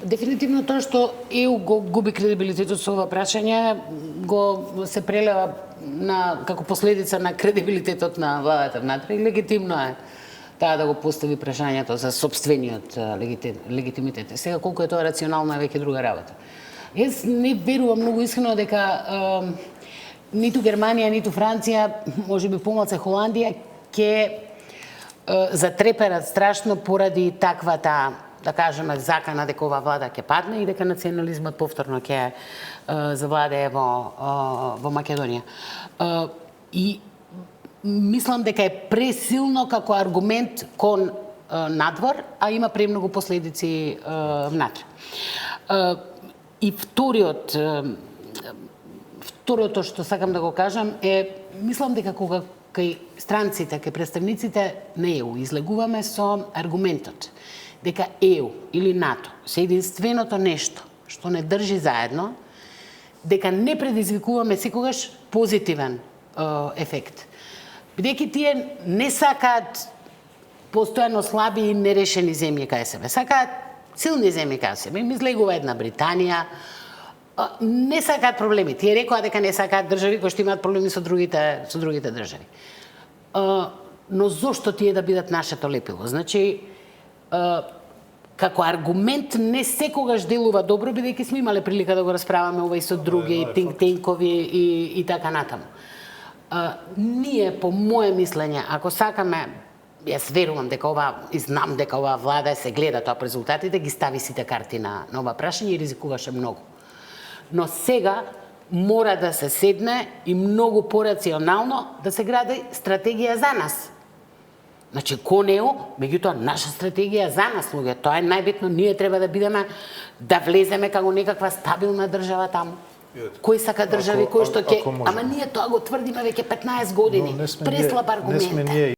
Дефинитивно тоа што ЕУ го губи кредибилитетот со ова прашање го се прелева на како последица на кредибилитетот на владата внатре и легитимно е таа да го постави прашањето за сопствениот легитимитет. Сега колку е тоа рационално е веќе друга работа. Јас не верувам многу искрено дека ниту Германија, ниту Франција, можеби помалку Холандија ќе затреперат страшно поради таквата, да кажеме, закана дека оваа влада ќе падне и дека национализмот повторно ќе завладее во Македонија. И мислам дека е пресилно како аргумент кон надвор, а има премногу последици внатре. И второто што сакам да го кажам е, мислам дека кога кај странците, кај представниците на ЕУ излегуваме со аргументот дека ЕУ или НАТО се единственото нешто што не држи заедно, дека не предизвикуваме секогаш позитивен ефект. Бидејќи тие не сакаат постојано слаби и нерешени земји кај себе, сакаат силни земји кај себе. Им излегува една Британија, не сакаат проблеми. Тие рекоа дека не сакаат држави кои што имаат проблеми со другите држави. Но зошто тие да бидат нашето лепило? Значи, како аргумент не секогаш делува добро, бидејќи сме имале прилика да го расправаме ова и со други think tankoви и така натаму. Ние, по моје мислење, ако сакаме, јас верувам дека и знам дека оваа влада се гледа тоа резултатите, ги стави сите карти на ова прашање и ризикуваше многу. Но сега мора да се седне и многу порационално да се гради стратегија за нас. Значи, кон ЕУ, меѓутоа, наша стратегија за нас, луѓе, тоа е најбитно, ние треба да бидеме, да влеземе како некаква стабилна држава таму. Кој сака држави, кој што ќе... Ама ние тоа го тврдиме веќе 15 години. Преслаб аргумент.